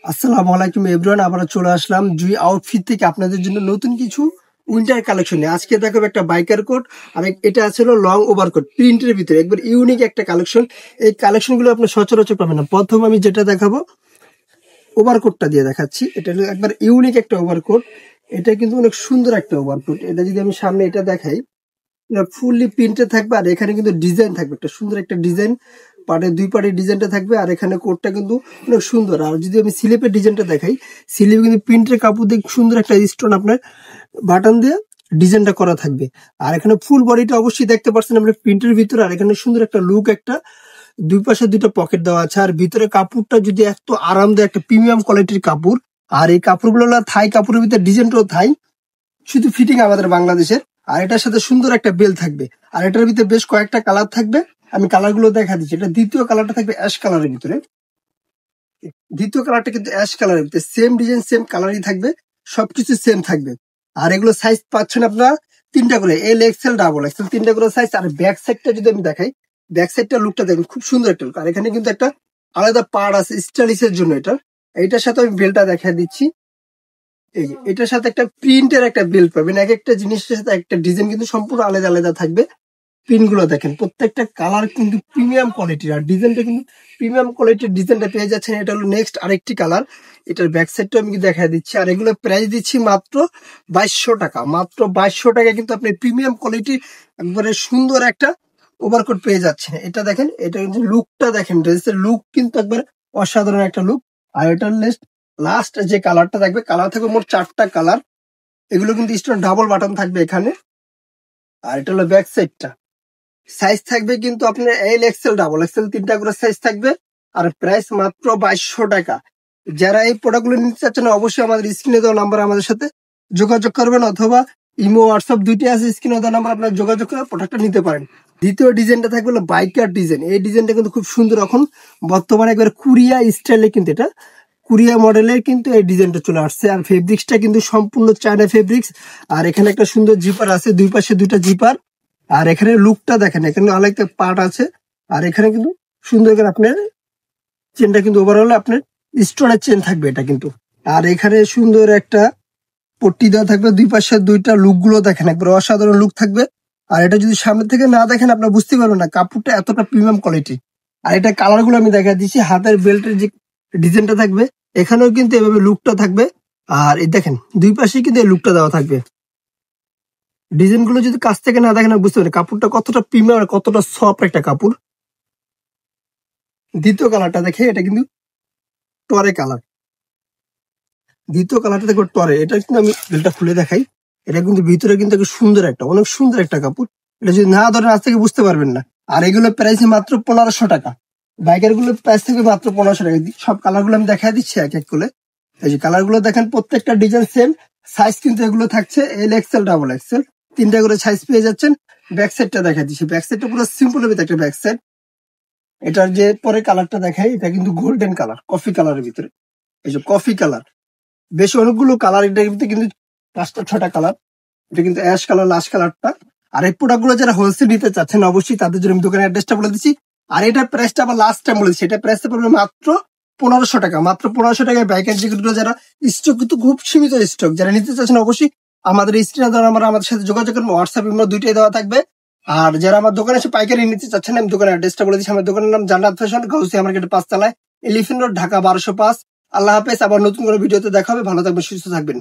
আসসালামু আলাইকুম এভরিওয়ান, আবার চলে আসলাম জুই আউটফিট থেকে আপনাদের জন্য নতুন কিছু উইন্টার কালেকশন নিয়ে। আজকে দেখাবো একটা বাইকার কোট, আর এটা আছে হলো লং ওভারকোট প্রিন্টের ভিতরে, একবার ইউনিক একটা কালেকশন। এই কালেকশন গুলো আপনি সচরাচর পাবেন না। প্রথম আমি যেটা দেখাবো ওভারকোটটা দিয়ে দেখাচ্ছি। এটা হলো একবার ইউনিক একটা ওভারকোট। এটা কিন্তু অনেক সুন্দর একটা ওভারকোট। এটা যদি আমি সামনে এটা দেখাই, ফুললি প্রিন্টে থাকবে, আর এখানে কিন্তু ডিজাইন থাকবে, একটা সুন্দর একটা ডিজাইন। দুই পার্টের ডিজাইনটা থাকবে, আর এখানে কোটটা কিন্তু অনেক সুন্দর। আর যদি আমি স্লিপের ডিজাইনটা দেখাই, স্লিপে কিন্তু প্রিন্টের কাপড় দিয়ে সুন্দর একটা স্টোন আপনার বাটন দিয়ে ডিজাইনটা করা থাকবে। আর এখানে ফুল বডিটা অবশ্যই দেখতে পাচ্ছেন আমরা প্রিন্টের ভিতরে। আর এখানে সুন্দর একটা লুক, একটা দুই পাশে দুইটা পকেট দেওয়া আছে। আর ভিতরে কাপড়টা যদি এত আরামদায়ক, একটা প্রিমিয়াম কোয়ালিটির কাপড়। আর এই কাপড়গুলো হলো থাই কাপড়ের ভিতরে, ডিজাইনটাও থাই, শুধু ফিটিং আমাদের বাংলাদেশের। আর এটার সাথে সুন্দর একটা বেল থাকবে। আর এটার ভিতরে বেশ কয়েকটা কালার থাকবে, আমি কালার গুলো দেখা দিচ্ছি। এটা দ্বিতীয় কালারটা থাকবে অ্যাশ কালারের ভিতরে। দ্বিতীয় কালারটা কিন্তু অ্যাশ কালারের ভিতরে, সেম ডিজাইন সেম কালারই থাকবে, সবকিছু সেম থাকবে। আর এগুলো সাইজ পাচ্ছেন আপনারা তিনটা করে, এল এক্সেল ডাবল এক্সেল, তিনটা করে সাইজ। আর ব্যাক সাইডটা যদি আমি দেখাই, ব্যাক সাইডটা লুকটা দেখুন, খুব সুন্দর একটা লুক। আর এখানে কিন্তু একটা আলাদা পার্ট আছে স্টাইলিশের জন্য। এটার সাথে আমি বেলটা দেখা দিচ্ছি। এটার সাথে একটা প্রিন্টের একটা বেল্ট পাবেন। এক একটা জিনিসের সাথে একটা ডিজাইন কিন্তু সম্পূর্ণ আলাদা আলাদা থাকবে। পিন গুলো দেখেন, প্রত্যেকটা কালার কিন্তু প্রিমিয়াম কোয়ালিটির, আর ডিজাইনটা কিন্তু প্রিমিয়াম কোয়ালিটির ডিজাইনটা পেয়ে যাচ্ছেন। এটা হলো নেক্সট আরেকটি কালার। এটার ব্যাক সাইডটা আমি দেখা দিচ্ছি। আর এগুলো প্রাইস দিচ্ছি মাত্র 2200 টাকা। মাত্র 2200 টাকা কিন্তু আপনি প্রিমিয়াম কোয়ালিটির একবারে সুন্দর একটা ওভারকোট পেয়ে যাচ্ছেন। এটা দেখেন, এটা কিন্তু লুকটা দেখেন, ড্রেসের লুক কিন্তু একবার অসাধারণ একটা লুক। আর এটার লাস্ট যে কালারটা থাকবে, কালার থাকবে মোট 4টা কালার। এগুলো কিন্তু স্টোন ডাবল বাটন থাকবে এখানে। আর এটা হলো ব্যাক সাইডটা। সাইজ থাকবে কিন্তু আপনার এল এক্সেল ডাবল এক্সেল, তিনটা করে সাইজ থাকবে। আর প্রাইস মাত্র 2200 টাকা। যারা এই প্রোডাক্টগুলো নিতে চাচ্ছেন, অবশ্যই আমাদের স্ক্রিনে দেওয়া নাম্বার আমাদের সাথে যোগাযোগ করবেন, অথবা ইমো হোয়াটসঅ্যাপ দুইটি আছে, স্ক্রিনে দেওয়া নাম্বার আপনার যোগাযোগ করে প্রোডাক্টটা নিতে পারেন। দ্বিতীয় ডিজাইনটা থাকবে হলো বাইকার ডিজাইন। এই ডিজাইনটা কিন্তু খুব সুন্দর, এখন বর্তমানে একবার কোরিয়া স্টাইলে কিন্তু এটা কোরিয়া মডেলের কিন্তু এই ডিজাইনটা চলে আসছে। আর ফেব্রিক্সটা কিন্তু সম্পূর্ণ চায়না ফেব্রিক্স। আর এখানে একটা সুন্দর জিপার আছে, দুই পাশে দুইটা জিপার। আর এখানে লুকটা দেখেন, এখানে আলাদা পার্ট আছে। আর এখানে কিন্তু সুন্দর করে আপনার চেনটা কিন্তু ওভারঅল আপনার স্টোনের চেন থাকবে এটা কিন্তু। আর এখানে সুন্দর একটা পট্টি দেওয়া থাকবে, দুই পাশে দুইটা লুক গুলো দেখেন, একবার অসাধারণ লুক থাকবে। আর এটা যদি সামনে থেকে না দেখেন আপনার বুঝতে পারবেন না কাপড়টা এতটা প্রিমিয়াম কোয়ালিটি। আর এটা কালার গুলো আমি দেখা দিচ্ছি। হাতের বেল্টের যে ডিজাইনটা থাকবে, এখানেও কিন্তু এভাবে লুকটা থাকবে। আর এই দেখেন দুই পাশে কিন্তু এই লুকটা দেওয়া থাকবে। ডিজাইন গুলো যদি কাছ থেকে না দেখেন বুঝতে পারেন কাপড়টা কতটা প্রিমিয়াম আর কতটা সফট একটা কাপড়। দ্বিতীয় কালারটা দেখে, এটা কিন্তু টরে কালার। দ্বিতীয় কালারটা দেখো টরে। এটা কিন্তু আমি বেলটা খুলে দেখাই। এটা কিন্তু ভিতরে কিন্তু একটা সুন্দর, একটা অনেক সুন্দর একটা কাপড়। এটা যদি না ধরেন আজ থেকে বুঝতে পারবেন না। আর এগুলো প্রাইস মাত্র 1500 টাকা। বাইকের গুলো প্রাইস থেকে মাত্র 1500 টাকা। সব কালার গুলো আমি দেখা দিচ্ছি এক এক করে। এই যে কালার গুলো দেখেন, প্রত্যেকটা ডিজাইন সেম। সাইজ কিন্তু এগুলো থাকছে এল এক্সেল ডাবল এক্সেল, তিনটা করে সাইজ পেয়ে যাচ্ছেন। ব্যাক সাইডটা দেখা দিচ্ছি। ব্যাক সাইডটা পুরো সিম্পল হবে একটা ব্যাক সাইড। এটার যে পরে কালারটা দেখাই, এটা কিন্তু গোল্ডেন কালার, কফি কালারের ভিতরে। এই যে কফি কালার, বেশ অনেকগুলো কালার। এটার ভিতরে কিন্তু 5টা 6টা কালার। এটা কিন্তু অ্যাশ কালার লাস্ট কালারটা। আর এই প্রোডাক্ট গুলো যারা হোলসেল নিতে চাচ্ছেন, অবশ্যই তাদের জন্য আমি দোকানের অ্যাড্রেসটা বলে দিচ্ছি। আর এটার প্রাইসটা আবার লাস্ট টাইম বলেছি, এটা প্রাইসটা পড়বে মাত্র 1500 টাকা। মাত্র 1500 টাকায় বাইকের জ্যাকেটগুলো, যারা স্টক কিন্তু খুব সীমিত স্টক, যারা নিতে চাচ্ছেন অবশ্যই আমাদের স্ক্রিনে দেওয়া নাম্বার আমাদের সাথে যোগাযোগ করবেন। হোয়াটসঅ্যাপ ইমো দুইটাই দেওয়া থাকবে। আর যারা আমার দোকানে এসে পাইকারি নিতে চাচ্ছেন, আমি দোকানের অ্যাড্রেসটা বলে দিচ্ছি। আমার দোকানের নাম জান্নাত ফ্যাশন, গাউসিয়া মার্কেটের 5 তলায়, এলিফ্যান্ট রোড, ঢাকা 1205। আল্লাহ হাফেজ। আবার নতুন কোনো ভিডিওতে দেখা হবে। ভালো থাকবেন, সুস্থ থাকবেন।